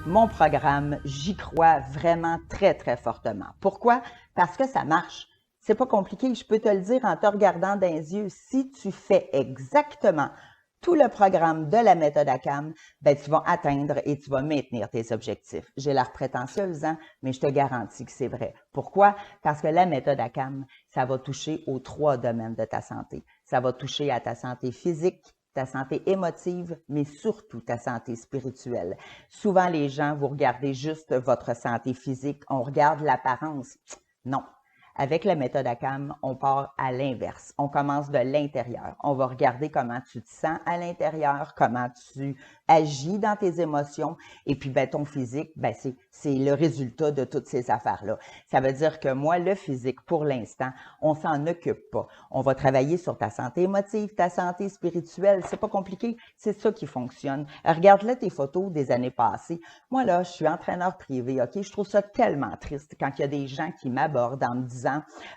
Mon programme, j'y crois vraiment très, très fortement. Pourquoi? Parce que ça marche. C'est pas compliqué, je peux te le dire en te regardant dans les yeux. Si tu fais exactement tout le programme de la méthode ACAM, ben, tu vas atteindre et tu vas maintenir tes objectifs. J'ai l'air prétentieuse, hein? Mais je te garantis que c'est vrai. Pourquoi? Parce que la méthode ACAM, ça va toucher aux 3 domaines de ta santé. Ça va toucher à ta santé physique, ta santé émotive, mais surtout ta santé spirituelle. Souvent, les gens, vous regardez juste votre santé physique, on regarde l'apparence. Non. Avec la méthode ACAM, on part à l'inverse. On commence de l'intérieur. On va regarder comment tu te sens à l'intérieur, comment tu agis dans tes émotions. Et puis, ben, ton physique, ben, c'est le résultat de toutes ces affaires-là. Ça veut dire que moi, le physique, pour l'instant, on s'en occupe pas. On va travailler sur ta santé émotive, ta santé spirituelle. C'est pas compliqué. C'est ça qui fonctionne. Regarde-là tes photos des années passées. Moi, là, je suis entraîneur privé, OK? Je trouve ça tellement triste quand il y a des gens qui m'abordent en me disant,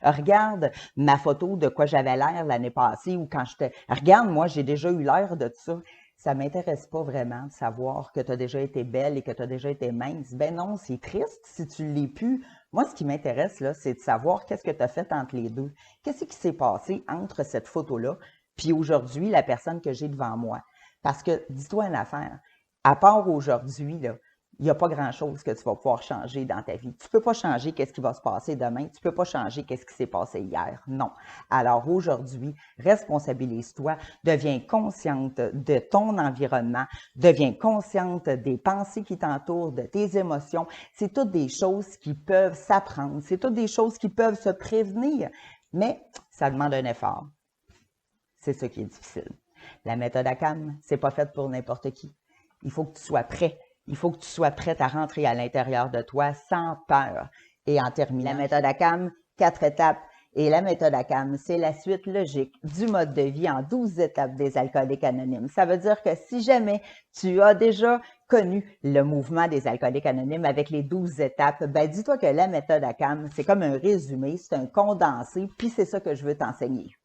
regarde ma photo de quoi j'avais l'air l'année passée ou quand j'étais, regarde, moi, j'ai déjà eu l'air de ça. Ça m'intéresse pas vraiment de savoir que tu as déjà été belle et que tu as déjà été mince. Ben non, c'est triste si tu l'es plus. Moi, ce qui m'intéresse, là, c'est de savoir qu'est-ce que tu as fait entre les deux. Qu'est-ce qui s'est passé entre cette photo-là puis aujourd'hui, la personne que j'ai devant moi. Parce que, dis-toi une affaire, à part aujourd'hui, là, il n'y a pas grand-chose que tu vas pouvoir changer dans ta vie. Tu ne peux pas changer qu'est-ce qui va se passer demain. Tu ne peux pas changer qu'est-ce qui s'est passé hier. Non. Alors aujourd'hui, responsabilise-toi, deviens consciente de ton environnement, deviens consciente des pensées qui t'entourent, de tes émotions. C'est toutes des choses qui peuvent s'apprendre. C'est toutes des choses qui peuvent se prévenir. Mais ça demande un effort. C'est ça qui est difficile. La méthode ACAM, c'est pas faite pour n'importe qui. Il faut que tu sois prêt. Il faut que tu sois prête à rentrer à l'intérieur de toi sans peur. Et en terminant, la méthode ACAM, 4 étapes. Et la méthode ACAM, c'est la suite logique du mode de vie en 12 étapes des alcooliques anonymes. Ça veut dire que si jamais tu as déjà connu le mouvement des alcooliques anonymes avec les 12 étapes, ben dis-toi que la méthode ACAM, c'est comme un résumé, c'est un condensé, puis c'est ça que je veux t'enseigner.